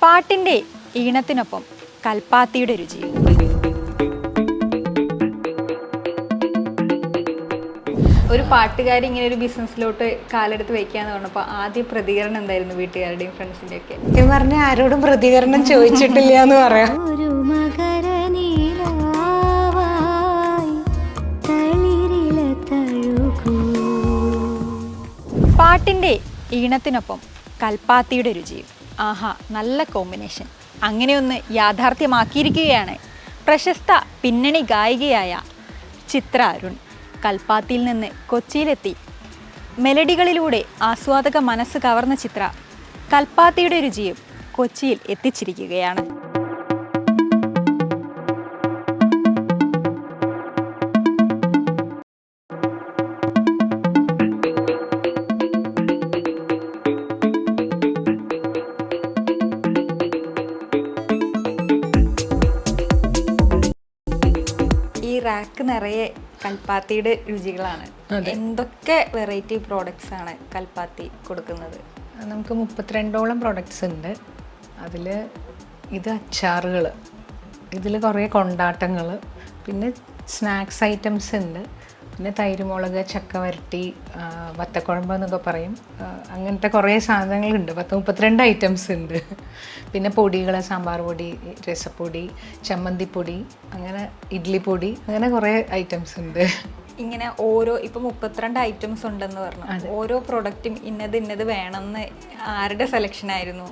പാട്ടിൻ്റെ ഈണത്തിനൊപ്പം കൽപ്പാത്തിയുടെ രുചിയും. ഒരു പാട്ടുകാരി ഇങ്ങനെ ഒരു ബിസിനസ്സിലോട്ട് കാലെടുത്ത് വയ്ക്കാന്ന് പറഞ്ഞപ്പോൾ ആദ്യ പ്രതികരണം എന്തായിരുന്നു വീട്ടുകാരുടെയും ഫ്രണ്ട്സിൻ്റെ ഒക്കെ? എന്ന് പറഞ്ഞാൽ ആരോടും പ്രതികരണം ചോദിച്ചിട്ടില്ല എന്ന് പറയാം. പാട്ടിൻ്റെ ഈണത്തിനൊപ്പം കൽപ്പാത്തിയുടെ രുചിയും. ആഹാ, നല്ല കോമ്പിനേഷൻ. അങ്ങനെയൊന്ന് യാഥാർത്ഥ്യമാക്കിയിരിക്കുകയാണ് പ്രശസ്ത പിന്നണി ഗായികയായ ചിത്ര അരുൺ. കൽപ്പാത്തിയിൽ നിന്ന് കൊച്ചിയിലെത്തി മെലഡികളിലൂടെ ആസ്വാദക മനസ്സ് കവർന്ന ചിത്ര കൽപ്പാത്തിയുടെ രുചിയും കൊച്ചിയിൽ എത്തിച്ചിരിക്കുകയാണ്. ഈ റാക്ക് നിറയെ കൽപ്പാത്തിയുടെ രുചികളാണ്. എന്തൊക്കെ വെറൈറ്റി പ്രോഡക്ട്സ് ആണ് കൽപ്പാത്തി കൊടുക്കുന്നത്? നമുക്ക് 32ഓളം പ്രോഡക്ട്സ് ഉണ്ട്. അതിൽ ഇത് അച്ചാറുകൾ, ഇതിൽ കുറേ കൊണ്ടാട്ടങ്ങൾ, പിന്നെ സ്നാക്സ് ഐറ്റംസ് ഉണ്ട്, പിന്നെ തൈരുമുളക്, ചക്ക വരട്ടി, വത്തക്കുഴമ്പ് എന്നൊക്കെ പറയും, അങ്ങനത്തെ കുറേ സാധനങ്ങളുണ്ട്. 32 ഐറ്റംസ് ഉണ്ട്. പിന്നെ പൊടികൾ, സാമ്പാർ പൊടി, രസപ്പൊടി, ചമ്മന്തിപ്പൊടി, അങ്ങനെ ഇഡ്ലിപ്പൊടി, അങ്ങനെ കുറേ ഐറ്റംസ് ഉണ്ട്. ഇങ്ങനെ ഓരോ ഇപ്പം 32 ഐറ്റംസ് ഉണ്ടെന്ന് പറഞ്ഞു. ഓരോ പ്രൊഡക്റ്റും ഇന്നത് വേണമെന്ന് ആരുടെ സെലക്ഷൻ ആയിരുന്നു?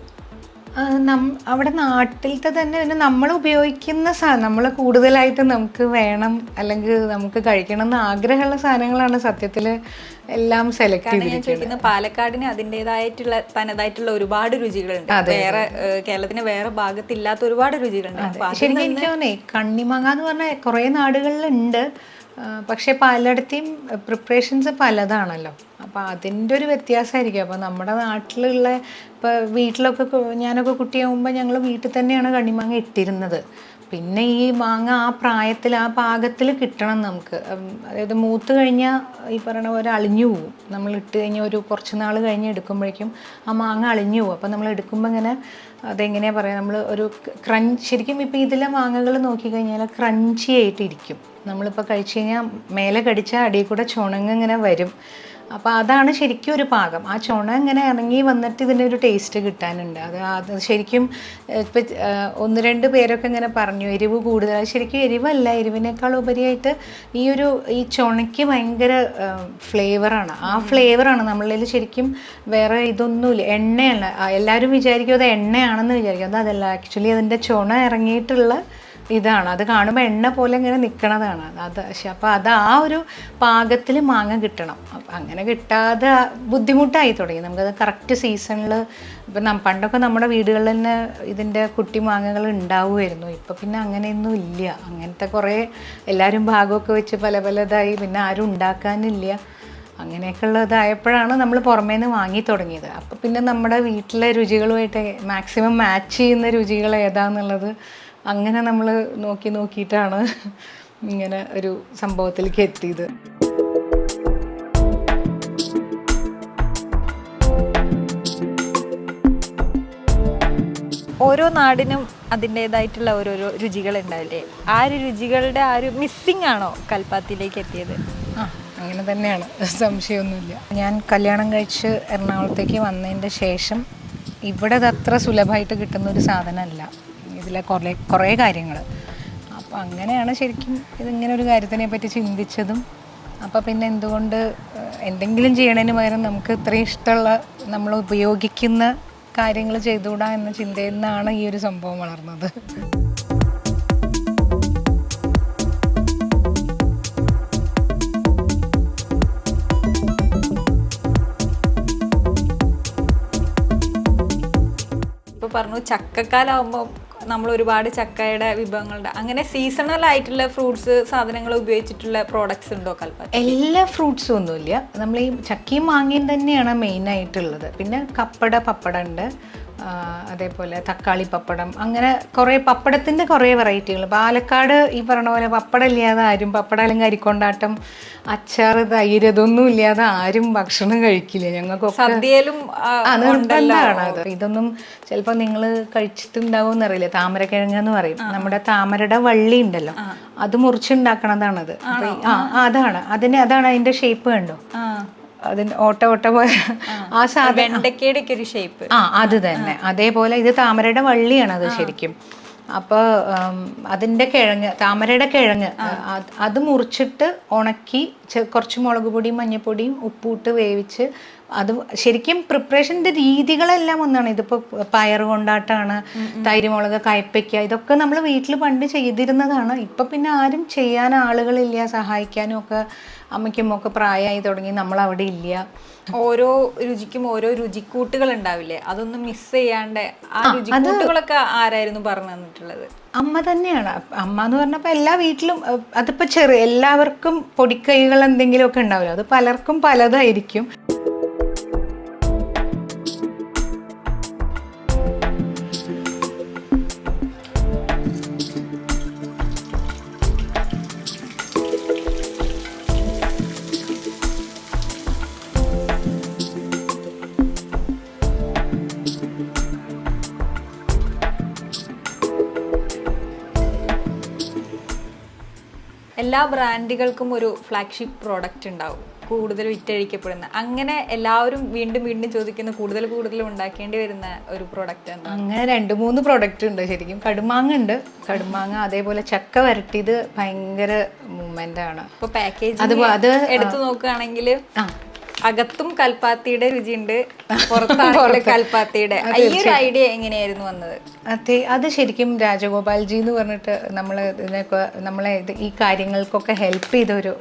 അവിടെ നാട്ടിലത്തെ തന്നെ പിന്നെ നമ്മൾ ഉപയോഗിക്കുന്ന നമ്മൾ കൂടുതലായിട്ട് നമുക്ക് വേണം അല്ലെങ്കിൽ നമുക്ക് കഴിക്കണം എന്ന് ആഗ്രഹമുള്ള സാധനങ്ങളാണ് സത്യത്തിൽ എല്ലാം സെലക്ട് ചെയ്തിരിക്കുന്നത്. പാലക്കാടിന് അതിൻ്റെതായിട്ടുള്ള തനതായിട്ടുള്ള ഒരുപാട് രുചികളുണ്ട്. വേറെ കേരളത്തിന് വേറെ ഭാഗത്തില്ലാത്ത ഒരുപാട് രുചികളുണ്ട്. ശരിക്കും എനിക്ക് തോന്നേ കണ്ണിമാങ്ങ എന്ന് പറഞ്ഞാൽ കുറേ നാടുകളിലുണ്ട്, പക്ഷെ പലയിടത്തെയും പ്രിപ്പറേഷൻസ് പലതാണല്ലോ. അപ്പോൾ അതിൻ്റെ ഒരു വ്യത്യാസമായിരിക്കും. അപ്പോൾ നമ്മുടെ നാട്ടിലുള്ള ഇപ്പോൾ വീട്ടിലൊക്കെ ഞാനൊക്കെ കുട്ടിയാകുമ്പോൾ ഞങ്ങൾ വീട്ടിൽ തന്നെയാണ് കണ്ണിമാങ്ങ ഇട്ടിരുന്നത്. പിന്നെ ഈ മാങ്ങ ആ പ്രായത്തിൽ ആ പാകത്തിൽ കിട്ടണം നമുക്ക്. അതായത് മൂത്ത് കഴിഞ്ഞാൽ ഈ പറയണ പോലെ അളിഞ്ഞു പോവും. നമ്മൾ ഇട്ട് കഴിഞ്ഞാൽ ഒരു കുറച്ച് നാൾ കഴിഞ്ഞ് എടുക്കുമ്പോഴേക്കും ആ മാങ്ങ അളിഞ്ഞു പോവും. അപ്പോൾ നമ്മൾ എടുക്കുമ്പോൾ ഇങ്ങനെ അതെങ്ങനെയാണ് പറയുക, നമ്മൾ ഒരു ശരിക്കും ഇപ്പോൾ ഇതിലെ മാങ്ങകൾ നോക്കിക്കഴിഞ്ഞാൽ ക്രഞ്ചി ആയിട്ടിരിക്കും. നമ്മളിപ്പോൾ കഴിച്ച് കഴിഞ്ഞാൽ മേലെ കടിച്ചാൽ അടിയിൽ കൂടെ ചുണങ്ങ് ഇങ്ങനെ വരും. അപ്പോൾ അതാണ് ശരിക്കും ഒരു പാകം. ആ ചുണ ഇങ്ങനെ ഇറങ്ങി വന്നിട്ട് ഇതിൻ്റെ ഒരു ടേസ്റ്റ് കിട്ടാനുണ്ട്. അത് ശരിക്കും ഇപ്പം 1-2 പേരൊക്കെ ഇങ്ങനെ പറഞ്ഞു എരിവ് കൂടുതലാണ്. ശരിക്കും എരിവല്ല, എരിവിനേക്കാൾ ഉപരിയായിട്ട് ഈ ചുണയ്ക്ക് ഭയങ്കര ഫ്ലേവറാണ്. ആ ഫ്ലേവറാണ് നമ്മളിൽ ശരിക്കും വേറെ ഇതൊന്നുമില്ല. എണ്ണയല്ല, എല്ലാവരും വിചാരിക്കും അത് എണ്ണയാണെന്ന് വിചാരിക്കും. അതല്ല, ആക്ച്വലി അതിൻ്റെ ചുണ ഇറങ്ങിയിട്ടുള്ള ഇതാണ്. അത് കാണുമ്പോൾ എണ്ണ പോലെ ഇങ്ങനെ നിൽക്കണതാണ് അത്. അപ്പോൾ അത് ആ ഒരു പാകത്തിൽ മാങ്ങ കിട്ടണം. അങ്ങനെ കിട്ടാതെ ബുദ്ധിമുട്ടായി തുടങ്ങി. നമുക്കത് കറക്റ്റ് സീസണിൽ ഇപ്പം പണ്ടൊക്കെ നമ്മുടെ വീടുകളിൽ തന്നെ ഇതിൻ്റെ കുട്ടി മാങ്ങകൾ ഉണ്ടാവുമായിരുന്നു. ഇപ്പം പിന്നെ അങ്ങനെയൊന്നും ഇല്ല. അങ്ങനത്തെ കുറേ എല്ലാവരും ഭാഗമൊക്കെ വെച്ച് പലതായി, പിന്നെ ആരും ഉണ്ടാക്കാനില്ല. അങ്ങനെയൊക്കെ ഉള്ളതായപ്പോഴാണ് നമ്മൾ പുറമേ നിന്ന് വാങ്ങി തുടങ്ങിയത്. അപ്പോൾ പിന്നെ നമ്മുടെ വീട്ടിലെ രുചികളുമായിട്ട് മാക്സിമം മാച്ച് ചെയ്യുന്ന രുചികൾ ഏതാണെന്നുള്ളത് അങ്ങനെ നമ്മൾ നോക്കിയിട്ടാണ് ഇങ്ങനെ ഒരു സംഭവത്തിലേക്ക് എത്തിയത്. ഓരോ നാടിനും അതിൻ്റേതായിട്ടുള്ള ഓരോരോ രുചികളുണ്ടാവില്ലേ? ആ ഒരു രുചികളുടെ ആ ഒരു മിസ്സിങ് ആണോ കൽപ്പാത്തിയിലേക്ക് എത്തിയത്? അങ്ങനെ തന്നെയാണ്, സംശയമൊന്നുമില്ല. ഞാൻ കല്യാണം കഴിച്ച് എറണാകുളത്തേക്ക് വന്നതിൻ്റെ ശേഷം ഇവിടെ അത് അത്ര സുലഭമായിട്ട് കിട്ടുന്ന ഒരു സാധനമല്ല. ഇതിലെ കുറേ കാര്യങ്ങൾ. അപ്പോൾ അങ്ങനെയാണ് ശരിക്കും ഇതിങ്ങനെ ഒരു കാര്യത്തിനെ പറ്റി ചിന്തിച്ചതും. അപ്പോൾ പിന്നെ എന്തുകൊണ്ട് എന്തെങ്കിലും ചെയ്യണതിന് പകരം നമുക്ക് ഇത്രയും ഇഷ്ടമുള്ള നമ്മൾ ഉപയോഗിക്കുന്ന കാര്യങ്ങൾ ചെയ്തുകൂടാ എന്ന ചിന്തയിൽ നിന്നാണ് ഈ ഒരു സംഭവം വളർന്നത്. ഇപ്പോൾ പറഞ്ഞു ചക്കക്കാലാവുമ്പോൾ നമ്മൾ ഒരുപാട് ചക്കയുടെ വിഭവങ്ങളുണ്ട്. അങ്ങനെ സീസണൽ ആയിട്ടുള്ള ഫ്രൂട്ട്സ് സാധനങ്ങൾ ഉപയോഗിച്ചിട്ടുള്ള പ്രോഡക്ട്സ് ഉണ്ടോ കൽപ്പാത്തി? എല്ലാ ഫ്രൂട്ട്സും ഒന്നുമില്ല. നമ്മൾ ഈ ചക്കയും മാങ്ങയും തന്നെയാണ് മെയിനായിട്ടുള്ളത്. പിന്നെ പപ്പട ഉണ്ട്, അതേപോലെ തക്കാളി പപ്പടം, അങ്ങനെ കുറേ പപ്പടത്തിൻ്റെ കുറേ വെറൈറ്റികൾ. പാലക്കാട് ഈ പറഞ്ഞ പോലെ പപ്പടം ഇല്ലാതെ ആരും, പപ്പടം അല്ലെങ്കിൽ അരിക്കൊണ്ടാട്ടം, അച്ചാർ, തൈര്, ഇതൊന്നും ഇല്ലാതെ ആരും ഭക്ഷണം കഴിക്കില്ല. ഞങ്ങൾക്കൊക്കെ സദ്യയിലും നിർബന്ധമാണ് അത്. ഇതൊന്നും ചിലപ്പോൾ നിങ്ങൾ കഴിച്ചിട്ടുണ്ടാവും എന്നറിയില്ല. താമരക്കിഴങ്ങ് എന്ന് പറയും. നമ്മുടെ താമരയുടെ വള്ളി ഉണ്ടല്ലോ, അത് മുറിച്ചുണ്ടാക്കണതാണത്. അതാണ് അതാണ് അതിന്റെ ഷേപ്പ് കണ്ടോ, അതിന് ഓട്ട ഓട്ട പോലെ ആ സാധനം, ഒരു ഷേപ്പ്. അത് തന്നെ. അതേപോലെ ഇത് താമരയുടെ വള്ളിയാണ് അത് ശരിക്കും. അപ്പോൾ അതിൻ്റെ കിഴങ്ങ്, താമരയുടെ കിഴങ്ങ്, അത് മുറിച്ചിട്ട് ഉണക്കി കുറച്ച് മുളക് പൊടിയും മഞ്ഞൾപ്പൊടിയും ഉപ്പിട്ട് വേവിച്ച്, അത് ശരിക്കും പ്രിപ്പറേഷൻ്റെ രീതികളെല്ലാം ഒന്നാണ്. ഇതിപ്പോൾ പയർ കൊണ്ടാട്ടാണ്, തൈര് മുളക്, കയ്പ്പയ്ക്ക, ഇതൊക്കെ നമ്മൾ വീട്ടിൽ പണ്ട് ചെയ്തിരുന്നതാണ്. ഇപ്പം പിന്നെ ആരും ചെയ്യാൻ ആളുകളില്ല, സഹായിക്കാനും ഒക്കെ അമ്മയ്ക്കും ഒക്കെ പ്രായമായി തുടങ്ങി, നമ്മളവിടെ ഇല്ല. ഓരോ രുചിക്കും ഓരോ രുചിക്കൂട്ടുകൾ ഉണ്ടാവില്ലേ, അതൊന്നും മിസ് ചെയ്യാണ്ട് ആ രുചിക്കൂട്ടുകളൊക്കെ ആരായിരുന്നു പറഞ്ഞു തന്നിട്ടുള്ളത്? അമ്മ തന്നെയാണ്. അമ്മ എന്ന് പറഞ്ഞപ്പോൾ എല്ലാ വീട്ടിലും അതിപ്പോൾ എല്ലാവർക്കും പൊടിക്കൈകൾ എന്തെങ്കിലുമൊക്കെ ഉണ്ടാവില്ല, അത് പലർക്കും പലതായിരിക്കും. എല്ലാ ബ്രാൻഡുകൾക്കും ഒരു ഫ്ലാഗ്ഷിപ്പ് പ്രോഡക്റ്റ് ഉണ്ടാവും, കൂടുതൽ വിറ്റഴിക്കപ്പെടുന്ന. അങ്ങനെ എല്ലാവരും വീണ്ടും വീണ്ടും ചോദിക്കുന്ന, കൂടുതൽ ഉണ്ടാക്കേണ്ടി വരുന്ന ഒരു പ്രോഡക്റ്റ് ആണ്. അങ്ങനെ 2-3 പ്രോഡക്റ്റ് ഉണ്ട് ശരിക്കും. കടുമാങ്ങ ഉണ്ട്, കടുമാങ്ങ. അതേപോലെ ചക്ക വരട്ടിയത് ഭയങ്കര മൂവ്മെന്റ് ആണ്. ഇപ്പൊ പാക്കേജ് അത് എടുത്തു നോക്കുകയാണെങ്കിൽ അകത്തും കൽപ്പാത്തിയുടെ രുചിയുണ്ട്, പുറത്താണ് കൽപ്പാത്തിയുടെ. ഈ ഒരു ഐഡിയ എങ്ങനെയായിരുന്നു വന്നത്? അത് ശരിക്കും രാജഗോപാൽജി എന്ന് പറഞ്ഞിട്ട് നമ്മളെ ഈ കാര്യങ്ങൾക്കൊക്കെ ഹെൽപ്പ് ചെയ്ത ഒരു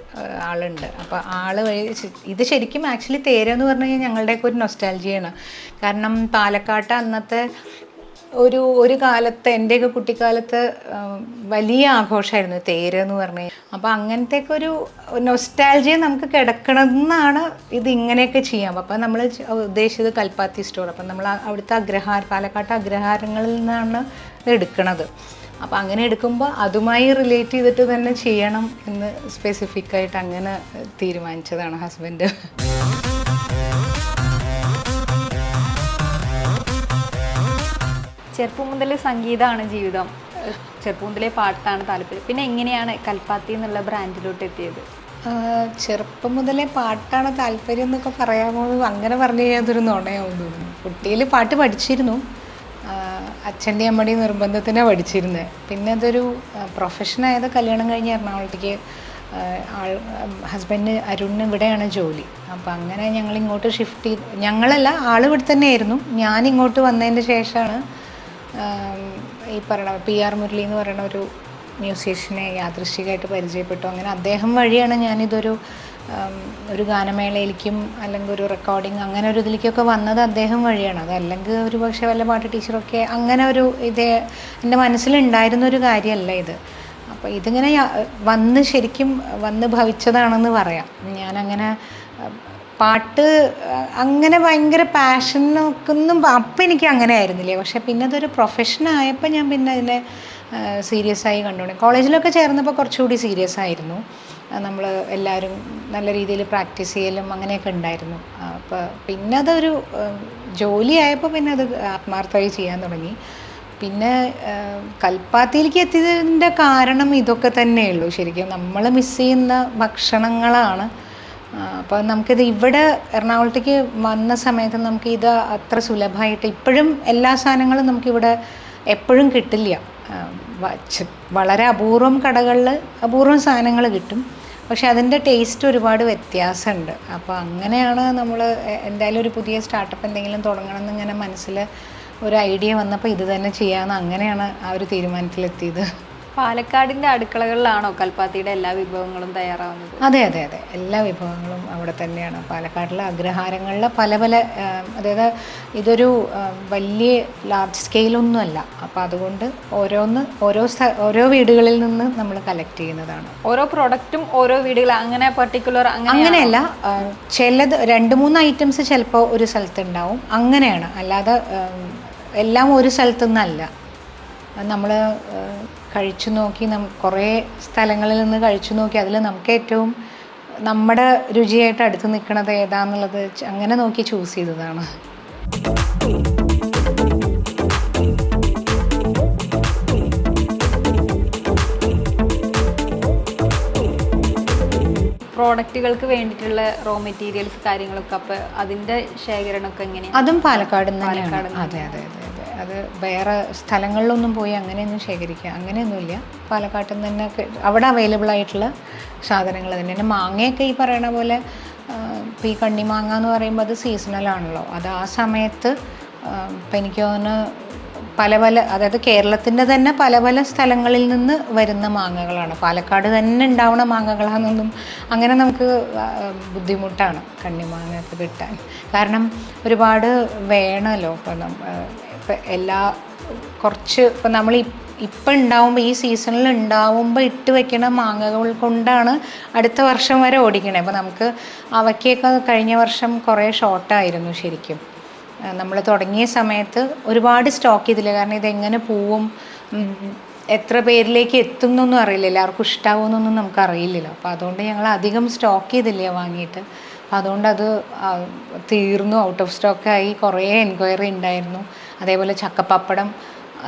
ആളുണ്ട്. അപ്പോൾ ആള് വഴി ഇത് ശരിക്കും ആക്ച്വലി തേരെന്ന് പറഞ്ഞു കഴിഞ്ഞാൽ ഞങ്ങളുടെയൊക്കെ ഒരു നൊസ്റ്റാൾജിയാണ്. കാരണം പാലക്കാട്ട് അന്നത്തെ ഒരു കാലത്ത്, എൻ്റെയൊക്കെ കുട്ടിക്കാലത്ത് വലിയ ആഘോഷമായിരുന്നു തേര് എന്ന് പറഞ്ഞു. അപ്പോൾ അങ്ങനത്തെയൊക്കെ ഒരു നൊസ്റ്റാൾജിയ നമുക്ക് കിടക്കണമെന്നാണ് ഇത് ഇങ്ങനെയൊക്കെ ചെയ്യാം. അപ്പം നമ്മൾ ഉദ്ദേശിച്ചത് കൽപ്പാത്തി സ്റ്റോർ. അപ്പം നമ്മൾ അവിടുത്തെ പാലക്കാട്ട് അഗ്രഹാരങ്ങളിൽ നിന്നാണ് എടുക്കണത്. അപ്പം അങ്ങനെ എടുക്കുമ്പോൾ അതുമായി റിലേറ്റ് ചെയ്തിട്ട് തന്നെ ചെയ്യണം എന്ന് സ്പെസിഫിക്കായിട്ട് അങ്ങനെ തീരുമാനിച്ചതാണ് ഹസ്ബൻഡ്. ചെറുപ്പം മുതൽ സംഗീതമാണ് ജീവിതം, ചെറുപ്പം മുതലേ പാട്ടാണ് താല്പര്യം. പിന്നെ എങ്ങനെയാണ് കൽപ്പാത്തി എന്നുള്ള ബ്രാൻഡിലോട്ട് എത്തിയത്? ചെറുപ്പം മുതലേ പാട്ടാണ് താല്പര്യം എന്നൊക്കെ പറയാമോ? അങ്ങനെ പറഞ്ഞു കഴിഞ്ഞാൽ അതൊരു നുണയാവും തോന്നുന്നു. കുട്ടിയിൽ പാട്ട് പഠിച്ചിരുന്നു, അച്ഛൻ്റെ അമ്മയുടെയും നിർബന്ധത്തിനാണ് പഠിച്ചിരുന്നത്. പിന്നെ അതൊരു പ്രൊഫഷനായത് കല്യാണം കഴിഞ്ഞ് എറണാകുളത്തേക്ക് ഹസ്ബൻഡ് അരുണിന് ഇവിടെയാണ് ജോലി. അപ്പോൾ അങ്ങനെ ഞങ്ങൾ ഇങ്ങോട്ട് ഷിഫ്റ്റ് ചെയ്ത്, ഞങ്ങളല്ല, ആൾ ഇവിടെ തന്നെയായിരുന്നു. ഞാനിങ്ങോട്ട് വന്നതിൻ്റെ ശേഷമാണ് ഈ പറയണ PR മുരളി എന്ന് പറയുന്ന ഒരു മ്യൂസീഷ്യനെ യാദൃശ്ചികമായിട്ട് പരിചയപ്പെട്ടു. അങ്ങനെ അദ്ദേഹം വഴിയാണ് ഞാനിതൊരു ഗാനമേളയിലേക്കും അല്ലെങ്കിൽ ഒരു റെക്കോർഡിങ് അങ്ങനെ ഒരു ഇതിലേക്കൊക്കെ വന്നത് അദ്ദേഹം വഴിയാണ്. അതല്ലെങ്കിൽ ഒരു പക്ഷേ വല്ല പാട്ട് ടീച്ചറൊക്കെ അങ്ങനെ ഒരു എൻ്റെ മനസ്സിലുണ്ടായിരുന്നൊരു കാര്യമല്ല ഇത്. അപ്പോൾ ഇതിങ്ങനെ ശരിക്കും വന്ന് ഭവിച്ചതാണെന്ന് പറയാം. ഞാനങ്ങനെ പാട്ട് അങ്ങനെ ഭയങ്കര പാഷനൊക്കൊന്നും അപ്പം എനിക്ക് അങ്ങനെ ആയിരുന്നില്ലേ. പക്ഷെ പിന്നെ അതൊരു പ്രൊഫഷനായപ്പോൾ ഞാൻ പിന്നെ അതിനെ സീരിയസ് ആയി കണ്ടുകൊണ്ട് കോളേജിലൊക്കെ ചേർന്നപ്പോൾ കുറച്ചുകൂടി സീരിയസ് ആയിരുന്നു. നമ്മൾ എല്ലാവരും നല്ല രീതിയിൽ പ്രാക്ടീസ് ചെയ്യലും അങ്ങനെയൊക്കെ ഉണ്ടായിരുന്നു. അപ്പോൾ പിന്നെ അതൊരു ജോലിയായപ്പോൾ പിന്നെ അത് ആത്മാർത്ഥമായി ചെയ്യാൻ തുടങ്ങി. പിന്നെ കൽപ്പാത്തിയിലേക്ക് എത്തിയതിൻ്റെ കാരണം ഇതൊക്കെ തന്നെയുള്ളൂ. ശരിക്കും നമ്മൾ മിസ് ചെയ്യുന്ന ഭക്ഷണങ്ങളാണ്. അപ്പോൾ നമുക്കിത് ഇവിടെ എറണാകുളത്തേക്ക് വന്ന സമയത്ത് നമുക്കിത് അത്ര സുലഭമായിട്ട് ഇപ്പോഴും എല്ലാ സാധനങ്ങളും നമുക്കിവിടെ എപ്പോഴും കിട്ടില്ല. വളരെ അപൂർവം കടകളിൽ അപൂർവം സാധനങ്ങൾ കിട്ടും, പക്ഷെ അതിൻ്റെ ടേസ്റ്റ് ഒരുപാട് വ്യത്യാസമുണ്ട്. അപ്പോൾ അങ്ങനെയാണ് നമ്മൾ എന്തായാലും ഒരു പുതിയ സ്റ്റാർട്ടപ്പ് എന്തെങ്കിലും തുടങ്ങണം എന്നിങ്ങനെ മനസ്സിൽ ഒരു ഐഡിയ വന്നപ്പോൾ ഇത് തന്നെ ചെയ്യാമെന്ന് അങ്ങനെയാണ് ആ ഒരു തീരുമാനത്തിലെത്തിയത്. പാലക്കാടിൻ്റെ അടുക്കളകളിലാണോ കൽപ്പാത്തിയുടെ എല്ലാ വിഭവങ്ങളും തയ്യാറാവുന്നത്? അതെ അതെ അതെ, എല്ലാ വിഭവങ്ങളും അവിടെ തന്നെയാണ്. പാലക്കാടിലെ അഗ്രഹാരങ്ങളിൽ പല അതായത് ഇതൊരു വലിയ ലാർജ് സ്കെയിലൊന്നുമല്ല. അപ്പോൾ അതുകൊണ്ട് ഓരോ വീടുകളിൽ നിന്ന് നമ്മൾ കളക്ട് ചെയ്യുന്നതാണ്. ഓരോ പ്രോഡക്റ്റും ഓരോ വീടുകൾ അങ്ങനെ പെർട്ടിക്കുലർ അങ്ങനെയല്ല. ചിലത് 2-3 ഐറ്റംസ് ചിലപ്പോൾ ഒരു സ്ഥലത്ത് ഉണ്ടാവും, അങ്ങനെയാണ്. അല്ലാതെ എല്ലാം ഒരു സ്ഥലത്തു നിന്നല്ല. നമ്മൾ കഴിച്ചു നോക്കി, കുറേ സ്ഥലങ്ങളിൽ നിന്ന് കഴിച്ചു നോക്കി അതിൽ നമുക്ക് ഏറ്റവും നമ്മുടെ രുചിയായിട്ട് അടുത്ത് നിൽക്കുന്നത് ഏതാന്നുള്ളത് അങ്ങനെ നോക്കി ചൂസ് ചെയ്തതാണ്. പ്രോഡക്റ്റുകൾക്ക് വേണ്ടിയിട്ടുള്ള റോ മെറ്റീരിയൽസ് കാര്യങ്ങളൊക്കെ അപ്പോൾ അതിൻ്റെ ശേഖരണമൊക്കെ എങ്ങനെയാണ്? അതും പാലക്കാട് തന്നെയാണ്. അതെ അതെ അതെ അതെ. അത് വേറെ സ്ഥലങ്ങളിലൊന്നും പോയി അങ്ങനെയൊന്നും ശേഖരിക്കുക അങ്ങനെയൊന്നുമില്ല. പാലക്കാട്ടിൽ നിന്ന് തന്നെ അവിടെ അവൈലബിൾ ആയിട്ടുള്ള സാധനങ്ങൾ തന്നെയാണ്. മാങ്ങയൊക്കെ ഈ പറയണ പോലെ ഇപ്പോൾ ഈ കണ്ണിമാങ്ങ എന്ന് പറയുമ്പോൾ അത് സീസണലാണല്ലോ. അത് ആ സമയത്ത് ഇപ്പം എനിക്ക് തോന്നുന്നു പല അതായത് കേരളത്തിൻ്റെ തന്നെ പല പല സ്ഥലങ്ങളിൽ നിന്ന് വരുന്ന മാങ്ങകളാണ്. പാലക്കാട് തന്നെ ഉണ്ടാവുന്ന മാങ്ങകളാണെന്നൊന്നും അങ്ങനെ നമുക്ക് ബുദ്ധിമുട്ടാണ് കണ്ണിമാങ്ങയൊക്കെ കിട്ടാൻ. കാരണം ഒരുപാട് വേണമല്ലോ. ഇപ്പം കുറച്ച് ഇപ്പം നമ്മൾ ഇപ്പം ഉണ്ടാവുമ്പോൾ ഈ സീസണിൽ ഉണ്ടാവുമ്പോൾ ഇട്ട് വെക്കുന്ന മാങ്ങകൾ കൊണ്ടാണ് അടുത്ത വർഷം വരെ ഓടിക്കണേ. അപ്പോൾ നമുക്ക് അവയ്ക്കൊക്കെ കഴിഞ്ഞ വർഷം കുറേ ഷോർട്ടായിരുന്നു ശരിക്കും. നമ്മൾ തുടങ്ങിയ സമയത്ത് ഒരുപാട് സ്റ്റോക്ക് ചെയ്തില്ല. കാരണം ഇതെങ്ങനെ പോവും, എത്ര പേരിലേക്ക് എത്തും എന്നൊന്നും അറിയില്ല, എല്ലാവർക്കും ഇഷ്ടാവുമെന്നൊന്നും നമുക്ക് അറിയില്ലല്ലോ. അപ്പോൾ അതുകൊണ്ട് ഞങ്ങൾ അധികം സ്റ്റോക്ക് ചെയ്തില്ല വാങ്ങിയിട്ട്. അപ്പോൾ അതുകൊണ്ട് അത് തീർന്നു, ഔട്ട് ഓഫ് സ്റ്റോക്കായി. കുറേ എൻക്വയറി ഉണ്ടായിരുന്നു. അതേപോലെ ചക്കപ്പപ്പടം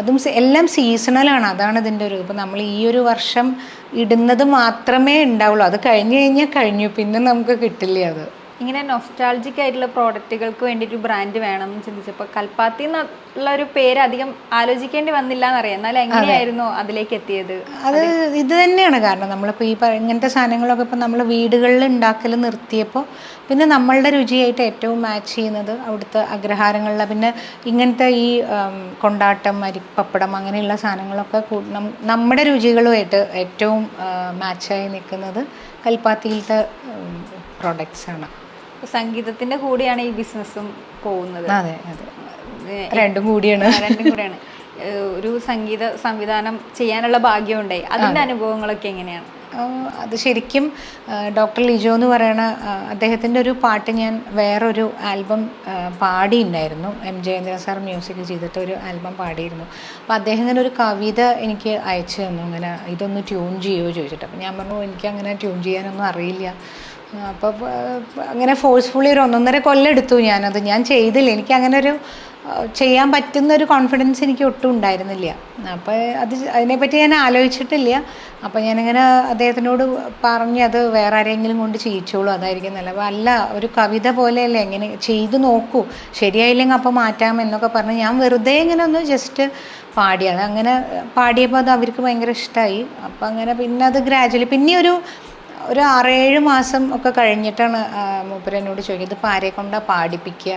അതും എല്ലാം സീസണലാണ്. അതാണ് ഇതിൻ്റെ ഒരു ഇപ്പോൾ നമ്മൾ ഈ ഒരു വർഷം ഇടുന്നത് മാത്രമേ ഉണ്ടാവുള്ളൂ. അത് കഴിഞ്ഞ് കഴിഞ്ഞാൽ കഴിഞ്ഞു, പിന്നെ നമുക്ക് കിട്ടില്ല. അത് ഇങ്ങനെ നൊസ്റ്റാൾജിക് ആയിട്ടുള്ള പ്രോഡക്റ്റുകൾക്ക് വേണ്ടിയിട്ട് ബ്രാൻഡ് വേണമെന്ന് ചിന്തിച്ചപ്പോൾ കൽപ്പാത്തി എന്നുള്ള ഒരു പേര് അധികം ആലോചിക്കേണ്ടി വന്നില്ല എന്നറിയാം. എന്നാൽ എങ്ങനെയായിരുന്നു അതിലേക്ക് എത്തിയത്? അത് ഇത് തന്നെയാണ് കാരണം. നമ്മളിപ്പോൾ ഇങ്ങനത്തെ സാധനങ്ങളൊക്കെ ഇപ്പോൾ നമ്മൾ വീടുകളിൽ ഉണ്ടാക്കൽ നിർത്തിയപ്പോൾ പിന്നെ നമ്മളുടെ രുചിയായിട്ട് ഏറ്റവും മാച്ച് ചെയ്യുന്നത് അവിടുത്തെ അഗ്രഹാരങ്ങളിലെ പിന്നെ ഇങ്ങനത്തെ ഈ കൊണ്ടാട്ടം, അരിപ്പപ്പടം അങ്ങനെയുള്ള സാധനങ്ങളൊക്കെ നമ്മുടെ രുചികളുമായിട്ട് ഏറ്റവും മാച്ചായി നിൽക്കുന്നത് കൽപ്പാത്തിയിലത്തെ പ്രൊഡക്ട്സാണ്. സംഗീതത്തിന്റെ കൂടെയാണ് ഈ ബിസിനസ്സും പോകുന്നത്. അതെ അതെ, രണ്ടും കൂടിയാണ്. ഒരു സംഗീത സംവിധാനം ചെയ്യാനുള്ള ഭാഗ്യം ഉണ്ടായി. അതിൻ്റെ അനുഭവങ്ങളൊക്കെ എങ്ങനെയാണ്? അത് ശരിക്കും ഡോക്ടർ ലിജോ എന്ന് പറയുന്ന അദ്ദേഹത്തിൻ്റെ ഒരു പാട്ട് ഞാൻ വേറൊരു ആൽബം പാടിയിട്ടുണ്ടായിരുന്നു. എം ജയേന്ദ്രൻ സാർ മ്യൂസിക് ചെയ്തിട്ട് ഒരു ആൽബം പാടിയിരുന്നു. അപ്പോൾ അദ്ദേഹം ഇങ്ങനെ ഒരു കവിത എനിക്ക് അയച്ചു തന്നു, ഇങ്ങനെ ഇതൊന്ന് ട്യൂൺ ചെയ്യുമോ ചോദിച്ചിട്ട്. അപ്പോൾ ഞാൻ പറഞ്ഞു എനിക്ക് അങ്ങനെ ട്യൂൺ ചെയ്യാനൊന്നും അറിയില്ല. അപ്പോൾ അങ്ങനെ ഫോഴ്സ്ഫുള്ളി ഒരു 1.5 കൊല്ലം എടുത്തു ഞാനത്. ഞാൻ ചെയ്തില്ല, എനിക്ക് അങ്ങനെ ഒരു ചെയ്യാൻ പറ്റുന്നൊരു കോൺഫിഡൻസ് എനിക്ക് ഒട്ടും ഉണ്ടായിരുന്നില്ല. അപ്പോൾ അതിനെപ്പറ്റി ഞാൻ ആലോചിച്ചിട്ടില്ല. അപ്പോൾ ഞാനിങ്ങനെ അദ്ദേഹത്തിനോട് പറഞ്ഞ് അത് വേറെ ആരെങ്കിലും കൊണ്ട് ചെയ്യിച്ചോളൂ, അതായിരിക്കും നല്ലത്. അപ്പോൾ അല്ല, ഒരു കവിത പോലെയല്ലേ, എങ്ങനെ ചെയ്ത് നോക്കൂ, ശരിയായില്ലെങ്കിൽ അപ്പോൾ മാറ്റാം എന്നൊക്കെ പറഞ്ഞ് ഞാൻ വെറുതെ ഇങ്ങനെ ഒന്ന് ജസ്റ്റ് പാടി. അത് അങ്ങനെ പാടിയപ്പോൾ അത് അവർക്ക് ഭയങ്കര ഇഷ്ടമായി. അപ്പോൾ അങ്ങനെ പിന്നെ അത് ഗ്രാജുവലി പിന്നെ ഒരു 6-7 മാസം ഒക്കെ കഴിഞ്ഞിട്ടാണ് മൂപ്പര് എന്നോട് ചോദിക്കുന്നത് ഇപ്പോൾ ആരെ കൊണ്ടാണ് പാടിപ്പിക്കുക.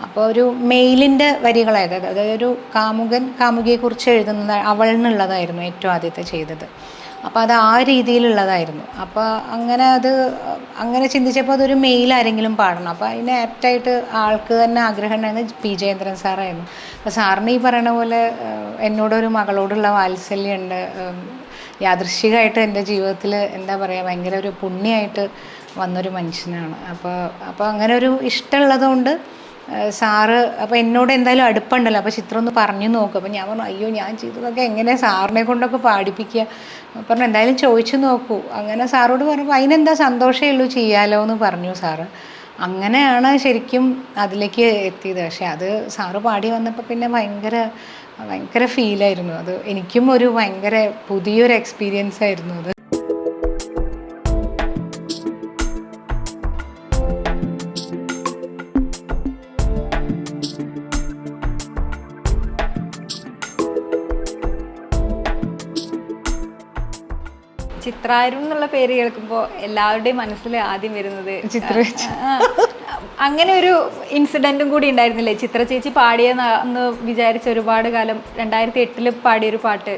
അപ്പോൾ ഒരു മെയിലിൻ്റെ വരികളായത്, അതായത് ഒരു കാമുകിയെക്കുറിച്ച് എഴുതുന്നത് അവൾ എന്നുള്ളതായിരുന്നു ഏറ്റവും ആദ്യത്തെ ചെയ്തത്. അപ്പോൾ അത് ആ രീതിയിലുള്ളതായിരുന്നു. അപ്പോൾ അങ്ങനെ ചിന്തിച്ചപ്പോൾ അതൊരു മെയിൽ ആരെങ്കിലും പാടണം. അപ്പോൾ അതിന് ആപ്റ്റായിട്ട് ആൾക്ക് തന്നെ ആഗ്രഹം ഉണ്ടായിരുന്നത് പി ജയേന്ദ്രൻ സാറായിരുന്നു. അപ്പോൾ സാറിന് ഈ പറയണ പോലെ എന്നോടൊരു മകളോടുള്ള വാത്സല്യമുണ്ട്. യാദൃശ്ചികമായിട്ട് എൻ്റെ ജീവിതത്തിൽ എന്താ പറയുക ഭയങ്കര ഒരു പുണ്യമായിട്ട് വന്നൊരു മനുഷ്യനാണ്. അപ്പോൾ അങ്ങനെ ഒരു ഇഷ്ടമുള്ളത് കൊണ്ട് സാറ് അപ്പോൾ എന്നോട് എന്തായാലും അടുപ്പുണ്ടല്ലോ, അപ്പോൾ ചിത്രം ഒന്ന് പറഞ്ഞു നോക്കും. അപ്പോൾ ഞാൻ പറഞ്ഞു അയ്യോ ഞാൻ ചെയ്തതൊക്കെ എങ്ങനെ സാറിനെ കൊണ്ടൊക്കെ പാടിപ്പിക്കുക. പറഞ്ഞു എന്തായാലും ചോദിച്ചു നോക്കൂ. അങ്ങനെ സാറോട് പറഞ്ഞപ്പോൾ അതിനെന്താ സന്തോഷമേ ഉള്ളൂ, ചെയ്യാലോ എന്ന് പറഞ്ഞു സാറ്. അങ്ങനെയാണ് ശരിക്കും അതിലേക്ക് എത്തിയത്. പക്ഷെ അത് സാറ് പാടി വന്നപ്പോൾ പിന്നെ ഭയങ്കര ഫീലായിരുന്നു. അത് എനിക്കും ഒരു ഭയങ്കര പുതിയൊരു എക്സ്പീരിയൻസ് ആയിരുന്നു അത്. ചിത്രാരും എന്നുള്ള പേര് കേൾക്കുമ്പോൾ എല്ലാവരുടെയും മനസ്സിൽ ആദ്യം വരുന്നത് അങ്ങനെ ഒരു ഇൻസിഡൻറ്റും കൂടി ഉണ്ടായിരുന്നില്ലേ? ചിത്ര ചേച്ചി പാടിയെന്ന് വിചാരിച്ച ഒരുപാട് കാലം 2008 പാടിയൊരു പാട്ട്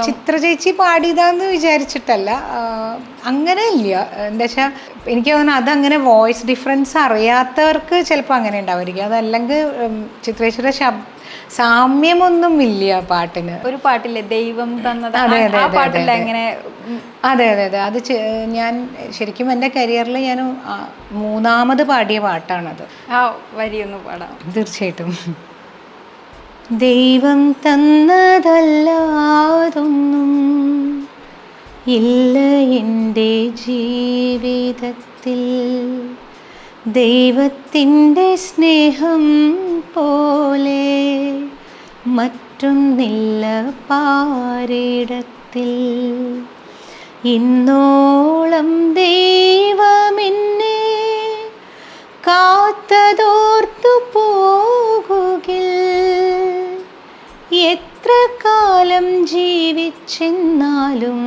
ചിത്ര ചേച്ചി പാടിയതാന്ന് വിചാരിച്ചിട്ടല്ല, അങ്ങനെ ഇല്ല. എന്താ വെച്ചാൽ എനിക്ക് തോന്നുന്നു അതങ്ങനെ വോയിസ് ഡിഫറൻസ് അറിയാത്തവർക്ക് ചിലപ്പോൾ അങ്ങനെ ഉണ്ടാവുമായിരിക്കും. അതല്ലെങ്കിൽ ചിത്രേശ്വര സാമ്യമൊന്നും ഇല്ല പാട്ടിന്. ഒരു പാട്ടില്ലേ ദൈവം തന്നത്, അതെ അതെ പാട്ടില്ല അങ്ങനെ. അതെ അതെ അതെ, അത് ഞാൻ ശരിക്കും എൻ്റെ കരിയറിൽ ഞാൻ 3ാമത് പാടിയ പാട്ടാണത്. ആ വരിയൊന്ന് പാടാം. തീർച്ചയായിട്ടും. ദൈവം തന്നതല്ലാതൊന്നും ഇല്ല എൻ്റെ ജീവിതത്തിൽ, ദൈവത്തിൻ്റെ സ്നേഹം പോലെ മറ്റൊന്നില്ല പാരിടത്തിൽ. ഇന്നോളം ദൈവമെന്നെ കാത്തതോർത്തു പോകുകിൽ, എത്ര കാലം ജീവിച്ചെന്നാലും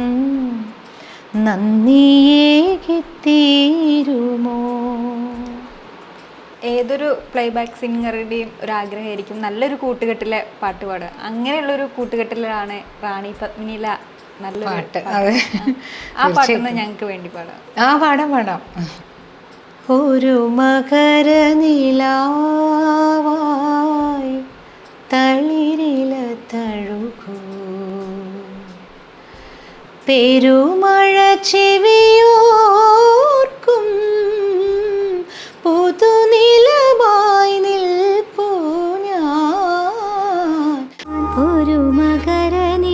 നന്ദിയേകിത്തീരുമോ. ഏതൊരു പ്ലേബാക്ക് സിംഗറുടെയും ഒരു ആഗ്രഹമായിരിക്കും നല്ലൊരു കൂട്ടുകെട്ടിലെ പാട്ട് പാടുക. അങ്ങനെയുള്ളൊരു കൂട്ടുകെട്ടിലാണ് റാണി പത്മിനിയിലെ നല്ല പാട്ട്. ആ പാട്ടൊന്ന് ഞങ്ങൾക്ക് വേണ്ടി പാടാം. പാടാം. ഒരു മകരനിലാവായി തളിരില തഴുകൂ, പെരുമഴ ചെവിയോർക്കും പുതുനിലമായി നിൽപ്പൂ ഞാൻ. ഒരു മകരനിലാവായി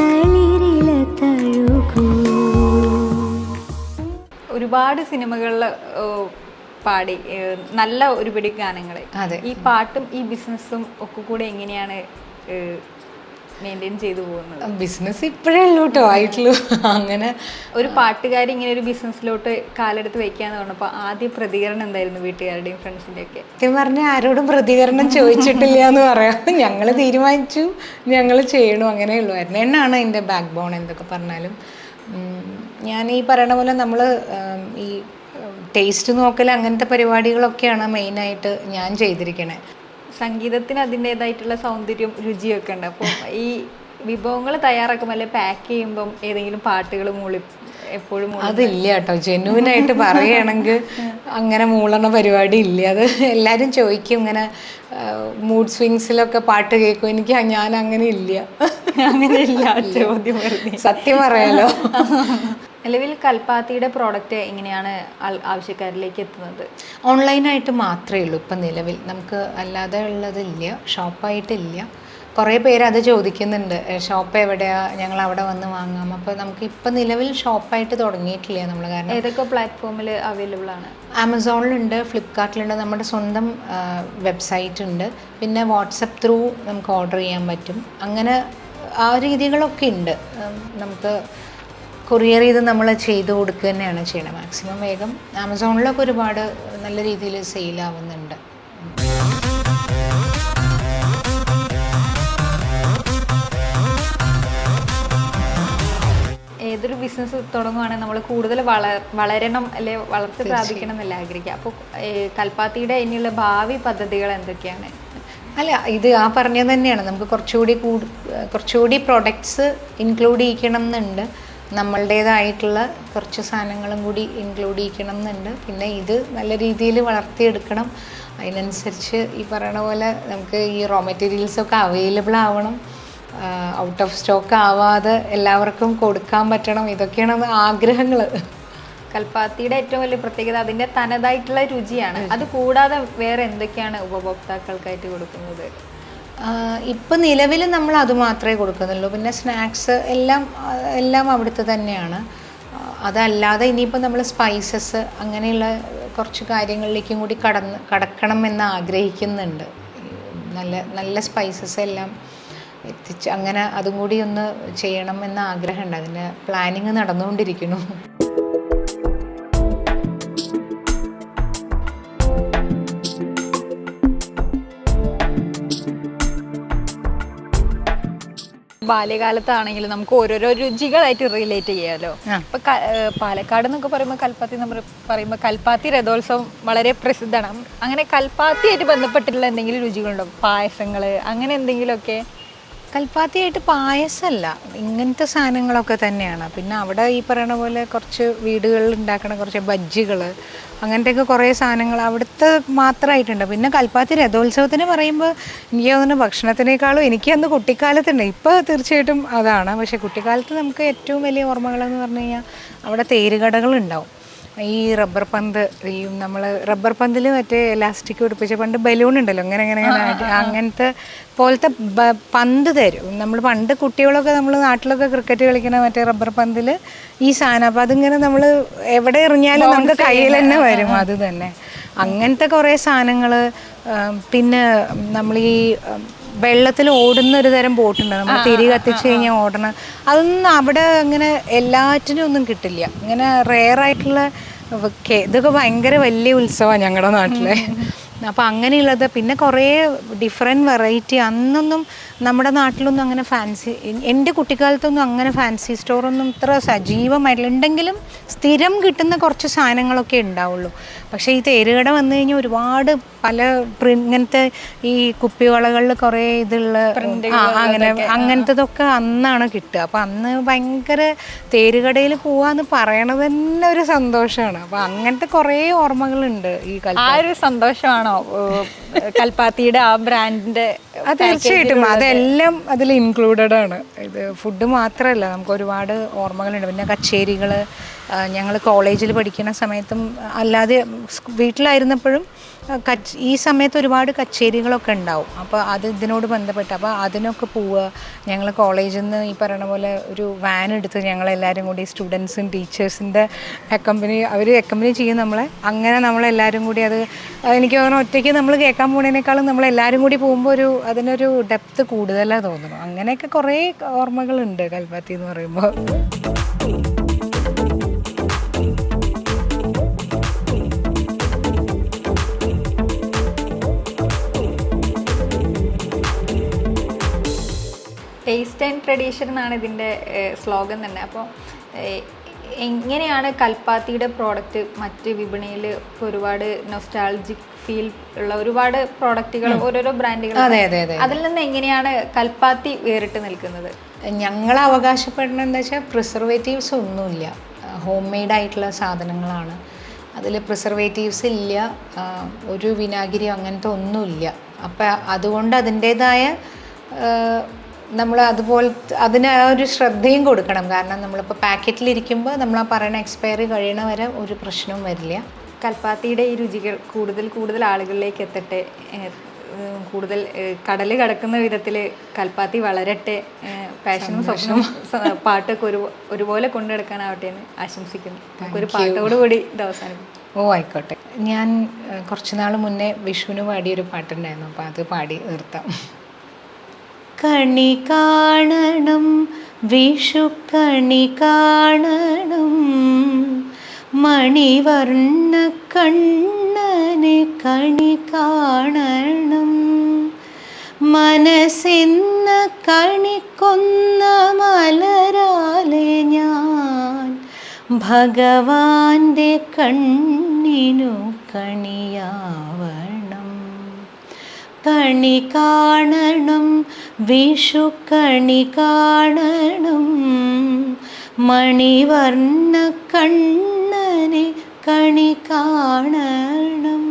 തളിരില തഴുകൂ. ഒരുപാട് സിനിമകളിൽ പാടി നല്ല ഒരുപിടി ഗാനങ്ങൾ. ഈ പാട്ടും ഈ ബിസിനസ്സും ഒക്കെ കൂടെ എങ്ങനെയാണ് മെയിൻറ്റെയിൻ ചെയ്തു പോകുന്നത്? ബിസിനസ് ഇപ്പോഴേ ഉള്ളൂ കേട്ടോ ആയിട്ടുള്ളൂ. അങ്ങനെ ഒരു പാട്ടുകാരി ഇങ്ങനെ ഒരു ബിസിനസ്സിലോട്ട് കാലെടുത്ത് വെക്കാന്ന് പറഞ്ഞപ്പോൾ ആദ്യ പ്രതികരണം എന്തായിരുന്നു വീട്ടുകാരുടെയും ഫ്രണ്ട്സിൻ്റെ ഒക്കെ? സത്യം പറഞ്ഞാൽ ആരോടും പ്രതികരണം ചോദിച്ചിട്ടില്ല എന്ന് പറയാം. ഞങ്ങൾ തീരുമാനിച്ചു, ഞങ്ങൾ ചെയ്യണു, അങ്ങനെയുള്ളൂ. എന്നെയാണ് അതിൻ്റെ ബാക്ക് ബോൺ. എന്തൊക്കെ പറഞ്ഞാലും ഞാൻ ഈ പറയണ പോലെ നമ്മൾ ഈ ടേസ്റ്റ് നോക്കൽ അങ്ങനത്തെ പരിപാടികളൊക്കെയാണ് മെയിനായിട്ട് ഞാൻ ചെയ്തിരിക്കണേ. സംഗീതത്തിന് അതിൻ്റെതായിട്ടുള്ള സൗന്ദര്യം രുചിയൊക്കെ ഉണ്ട്. അപ്പോൾ ഈ വിഭവങ്ങൾ തയ്യാറാക്കുമ്പോൾ അല്ലെങ്കിൽ പാക്ക് ചെയ്യുമ്പം ഏതെങ്കിലും പാട്ടുകൾ എപ്പോഴും അതില്ല കേട്ടോ. ജെന്യൂനായിട്ട് പറയുകയാണെങ്കിൽ അങ്ങനെ മൂളണ പരിപാടി ഇല്ല. അത് എല്ലാവരും ചോദിക്കും, ഇങ്ങനെ മൂഡ് സ്വിങ്സിലൊക്കെ പാട്ട് കേൾക്കും. ഞാൻ അങ്ങനെ ഇല്ല. ചോദ്യം സത്യം പറയാലോ. നിലവിൽ കൽപ്പാത്തിയുടെ പ്രോഡക്റ്റ് എങ്ങനെയാണ് ആവശ്യക്കാരിലേക്ക് എത്തുന്നത്? ഓൺലൈനായിട്ട് മാത്രമേ ഉള്ളൂ ഇപ്പം നിലവിൽ. നമുക്ക് അല്ലാതെ ഉള്ളതില്ല, ഷോപ്പായിട്ടില്ല. കുറേ പേര് അത് ചോദിക്കുന്നുണ്ട്, ഷോപ്പ് എവിടെയാണ്, ഞങ്ങൾ അവിടെ വന്ന് വാങ്ങാം. അപ്പോൾ നമുക്ക് ഇപ്പം നിലവിൽ ഷോപ്പായിട്ട് തുടങ്ങിയിട്ടില്ല നമ്മൾ. കാരണം ഏതൊക്കെ പ്ലാറ്റ്ഫോമിൽ അവൈലബിൾ ആണ്? ആമസോണിലുണ്ട്, ഫ്ലിപ്കാർട്ടിലുണ്ട്, നമ്മുടെ സ്വന്തം വെബ്സൈറ്റ് ഉണ്ട്, പിന്നെ വാട്സപ്പ് ത്രൂ നമുക്ക് ഓർഡർ ചെയ്യാൻ പറ്റും. അങ്ങനെ ആ രീതികളൊക്കെ ഉണ്ട്. നമുക്ക് കൊറിയർ ചെയ്ത് നമ്മൾ ചെയ്ത് കൊടുക്കുക തന്നെയാണ് ചെയ്യണത്. മാക്സിമം വേഗം ആമസോണിലൊക്കെ ഒരുപാട് നല്ല രീതിയിൽ സെയിലാവുന്നുണ്ട്. ഏതൊരു ബിസിനസ് തുടങ്ങുകയാണെങ്കിൽ നമ്മൾ കൂടുതൽ വളരണം അല്ലെ വളർത്തി പ്രാപിക്കണം എന്നല്ല ആഗ്രഹിക്കുക. അപ്പോൾ കൽപ്പാത്തിയുടെ ഇനിയുള്ള ഭാവി പദ്ധതികൾ എന്തൊക്കെയാണ്? അല്ല, ഇത് ആ പറഞ്ഞത് തന്നെയാണ്. നമുക്ക് കുറച്ചുകൂടി പ്രൊഡക്ട്സ് ഇൻക്ലൂഡ് ചെയ്യിക്കണം എന്നുണ്ട്. നമ്മളുടേതായിട്ടുള്ള കുറച്ച് സാധനങ്ങളും കൂടി ഇൻക്ലൂഡ് ചെയ്യിക്കണം എന്നുണ്ട്. പിന്നെ ഇത് നല്ല രീതിയിൽ വളർത്തിയെടുക്കണം. അതിനനുസരിച്ച് ഈ പറയണ പോലെ നമുക്ക് ഈ റോ മെറ്റീരിയൽസൊക്കെ അവൈലബിൾ ആവണം. ഔട്ട് ഓഫ് സ്റ്റോക്ക് ആവാതെ എല്ലാവർക്കും കൊടുക്കാൻ പറ്റണം. ഇതൊക്കെയാണ് ആഗ്രഹങ്ങൾ. കൽപ്പാത്തിയുടെ ഏറ്റവും വലിയ പ്രത്യേകത അതിൻ്റെ തനതായിട്ടുള്ള രുചിയാണ്. അത് കൂടാതെ വേറെ എന്തൊക്കെയാണ് ഉപഭോക്താക്കൾക്കായിട്ട് കൊടുക്കുന്നത്? ഇപ്പം നിലവിൽ നമ്മൾ അത് മാത്രമേ കൊടുക്കുന്നുള്ളൂ. പിന്നെ സ്നാക്സ് എല്ലാം അവിടുത്തെ തന്നെയാണ്. അതല്ലാതെ ഇനിയിപ്പോൾ നമ്മൾ സ്പൈസസ് അങ്ങനെയുള്ള കുറച്ച് കാര്യങ്ങളിലേക്കും കൂടി കടക്കണം എന്ന് ആഗ്രഹിക്കുന്നുണ്ട്. നല്ല നല്ല സ്പൈസസ് എല്ലാം എത്തിച്ച് അങ്ങനെ അതും കൂടി ഒന്ന് ചെയ്യണം എന്ന ആഗ്രഹമുണ്ട്. അതിൻ്റെ പ്ലാനിങ് നടന്നുകൊണ്ടിരിക്കുന്നു. ബാല്യകാലത്താണെങ്കിലും നമുക്ക് ഓരോരോ രുചികളായിട്ട് റിലേറ്റ് ചെയ്യാമല്ലോ. ഇപ്പൊ പാലക്കാട് എന്നൊക്കെ പറയുമ്പോൾ കൽപ്പാത്തി നമ്മൾ പറയുമ്പോൾ കൽപ്പാത്തി രഥോത്സവം വളരെ പ്രസിദ്ധമാണ്. അങ്ങനെ കൽപ്പാത്തിയായിട്ട് ബന്ധപ്പെട്ടിട്ടുള്ള എന്തെങ്കിലും രുചികളുണ്ടോ? പായസങ്ങൾ അങ്ങനെ എന്തെങ്കിലുമൊക്കെ? കൽപ്പാത്തിയായിട്ട് പായസമല്ല, ഇങ്ങനത്തെ സാധനങ്ങളൊക്കെ തന്നെയാണ്. പിന്നെ അവിടെ ഈ പറയണ പോലെ കുറച്ച് വീടുകളിൽ ഉണ്ടാക്കണ കുറച്ച് ബജ്ജികൾ അങ്ങനത്തെയൊക്കെ കുറേ സാധനങ്ങൾ അവിടുത്തെ മാത്രമായിട്ടുണ്ട്. പിന്നെ കൽപ്പാത്തി രഥോത്സവത്തിന് പറയുമ്പോൾ എനിക്ക് തോന്നുന്നു ഭക്ഷണത്തിനേക്കാളും എനിക്ക് അന്ന് കുട്ടിക്കാലത്തുണ്ട്. ഇപ്പോൾ തീർച്ചയായിട്ടും അതാണ്. പക്ഷേ കുട്ടിക്കാലത്ത് നമുക്ക് ഏറ്റവും വലിയ ഓർമ്മകളെന്ന് പറഞ്ഞു കഴിഞ്ഞാൽ അവിടെ തേരുകടകളുണ്ടാവും. ഈ റബ്ബർ പന്ത്, ഈ നമ്മൾ റബ്ബർ പന്തിൽ മറ്റേ എലാസ്റ്റിക് പിടിപ്പിച്ച പണ്ട് ബലൂൺ ഉണ്ടല്ലോ ഇങ്ങനെ ഇങ്ങനെ ഇങ്ങനെ അങ്ങനത്തെ പോലത്തെ പന്ത് തരും. നമ്മൾ പണ്ട് കുട്ടികളൊക്കെ നമ്മൾ നാട്ടിലൊക്കെ ക്രിക്കറ്റ് കളിക്കുന്ന മറ്റേ റബ്ബർ പന്തിൽ ഈ സാധനം, അപ്പോൾ അതിങ്ങനെ നമ്മൾ എവിടെ എറിഞ്ഞാലും നമുക്ക് കയ്യിൽ തന്നെ വരും. അത് തന്നെ അങ്ങനത്തെ കുറേ സാധനങ്ങൾ. പിന്നെ നമ്മൾ ഈ വെള്ളത്തിൽ ഓടുന്ന ഒരു തരം ബോട്ടുണ്ട്, നമ്മൾ തിരി കത്തിച്ച് കഴിഞ്ഞാൽ ഓടണം. അതൊന്നും അവിടെ അങ്ങനെ എല്ലാറ്റിനും ഒന്നും കിട്ടില്ല. ഇങ്ങനെ റെയറായിട്ടുള്ള ഇതൊക്കെ ഭയങ്കര വലിയ ഉത്സവമാണ് ഞങ്ങളുടെ നാട്ടിലെ. അപ്പോൾ അങ്ങനെയുള്ളത്. പിന്നെ കുറേ ഡിഫറെൻറ്റ് വെറൈറ്റി. അന്നൊന്നും നമ്മുടെ നാട്ടിലൊന്നും അങ്ങനെ ഫാൻസി, എൻ്റെ കുട്ടിക്കാലത്തൊന്നും അങ്ങനെ ഫാൻസി സ്റ്റോറൊന്നും ഇത്ര സജീവമായിട്ടില്ല. ഉണ്ടെങ്കിലും സ്ഥിരം കിട്ടുന്ന കുറച്ച് സാധനങ്ങളൊക്കെ ഉണ്ടാവുള്ളൂ. പക്ഷേ ഈ തേരുകട വന്നു കഴിഞ്ഞാൽ ഒരുപാട് പല ഇങ്ങനത്തെ ഈ കുപ്പിവളകളിൽ കുറേ ഇതുള്ള അങ്ങനെ അങ്ങനത്തതൊക്കെ അന്നാണ് കിട്ടുക. അപ്പോൾ അന്ന് ഭയങ്കര തേരുകടയിൽ പോവാന്ന് പറയണത് തന്നെ ഒരു സന്തോഷമാണ്. അപ്പോൾ അങ്ങനത്തെ കുറേ ഓർമ്മകളുണ്ട് ഈ ആ ഒരു സന്തോഷമാണോ കൽപ്പാത്തിയുടെ ആ ബ്രാൻഡിന്റെ? തീർച്ചയായിട്ടും അതെല്ലാം അതിൽ ഇൻക്ലൂഡഡ് ആണ്. ഇത് ഫുഡ് മാത്രമല്ല, നമുക്ക് ഒരുപാട് ഓർമ്മകളുണ്ട്. പിന്നെ കച്ചേരികൾ, ഞങ്ങൾ കോളേജിൽ പഠിക്കുന്ന സമയത്തും അല്ലാതെ വീട്ടിലായിരുന്നപ്പോഴും ഈ സമയത്ത് ഒരുപാട് കച്ചേരികളൊക്കെ ഉണ്ടാവും. അപ്പോൾ അത് ഇതിനോട് ബന്ധപ്പെട്ട് അപ്പോൾ അതിനൊക്കെ പോവുക. ഞങ്ങൾ കോളേജിൽ നിന്ന് ഈ പറയുന്ന പോലെ ഒരു വാൻ എടുത്ത് ഞങ്ങളെല്ലാവരും കൂടി സ്റ്റുഡൻസും ടീച്ചേഴ്സിൻ്റെ അവർ അക്കമ്പനി ചെയ്യും നമ്മളെ. അങ്ങനെ നമ്മളെല്ലാവരും കൂടി അത് എനിക്ക് തോന്നുന്നു ഒറ്റയ്ക്ക് നമ്മൾ കേൾക്കാൻ പോകുന്നതിനേക്കാളും നമ്മളെല്ലാവരും കൂടി പോകുമ്പോൾ അതിനൊരു ഡെപ്ത് കൂടുതലാണ് തോന്നുന്നു. അങ്ങനെയൊക്കെ കുറേ ഓർമ്മകളുണ്ട് കൽപ്പാത്തി എന്ന് പറയുമ്പോൾ. ടേസ്റ്റ് ആൻഡ് ട്രഡീഷൻ എന്നാണ് ഇതിൻ്റെ സ്ലോഗൻ തന്നെ. അപ്പോൾ എങ്ങനെയാണ് കൽപ്പാത്തിയുടെ പ്രോഡക്റ്റ് മറ്റ് വിപണിയിൽ ഇപ്പോൾ ഒരുപാട് നൊസ്റ്റാൾജിക് ഫീൽ ഉള്ള ഒരുപാട് പ്രോഡക്റ്റുകൾ, ഓരോരോ ബ്രാൻഡുകൾ, അതിൽ നിന്ന് എങ്ങനെയാണ് കൽപ്പാത്തി വേറിട്ട് നിൽക്കുന്നത്? ഞങ്ങൾ അവകാശപ്പെടുന്നത് എന്താ വെച്ചാൽ പ്രിസർവേറ്റീവ്സ് ഒന്നുമില്ല, ഹോം മെയ്ഡ് ആയിട്ടുള്ള സാധനങ്ങളാണ്. അതിൽ പ്രിസർവേറ്റീവ്സ് ഇല്ല, ഒരു വിനാഗിരിയോ അങ്ങനത്തെ ഒന്നുമില്ല. അപ്പം അതുകൊണ്ട് അതിൻ്റേതായ നമ്മൾ അതിന് ഒരു ശ്രദ്ധയും കൊടുക്കണം. കാരണം നമ്മളിപ്പോൾ പാക്കറ്റിലിരിക്കുമ്പോൾ നമ്മൾ ആ പറയുന്ന എക്സ്പയറി കഴിയണ വരെ ഒരു പ്രശ്നവും വരില്ല. കൽപ്പാത്തിയുടെ ഈ രുചികൾ കൂടുതൽ ആളുകളിലേക്ക് എത്തട്ടെ, കൂടുതൽ കടൽ കടക്കുന്ന വിധത്തിൽ കൽപ്പാത്തി വളരട്ടെ, പാഷനും സ്വപ്നവും പാട്ടൊക്കെ ഒരുപോലെ കൊണ്ടുനടക്കാനാവട്ടെ എന്ന് ആശംസിക്കുന്നു. നമുക്കൊരു പാട്ടോട് കൂടി ഇത് അവസാനിക്കും. ആയിക്കോട്ടെ. ഞാൻ കുറച്ച് നാൾ മുന്നേ വിഷുവിന് പാടിയൊരു പാട്ടുണ്ടായിരുന്നു, അപ്പോൾ അത് പാടി നിർത്താം. കണി കാണണം വിഷു കണി കാണണം, മണിവർണ്ണ കണ്ണനെ കണി കാണണം, മനസ്സിന്ന കണിക്കൊന്ന മലരാലെ ഞാൻ ഭഗവാന്റെ കണ്ണിനു കണിയാവണം. കണി കാണണം വിഷു കണി കാണണം, മണിവർണ്ണ കണ്ണനെ കണി കാണണം.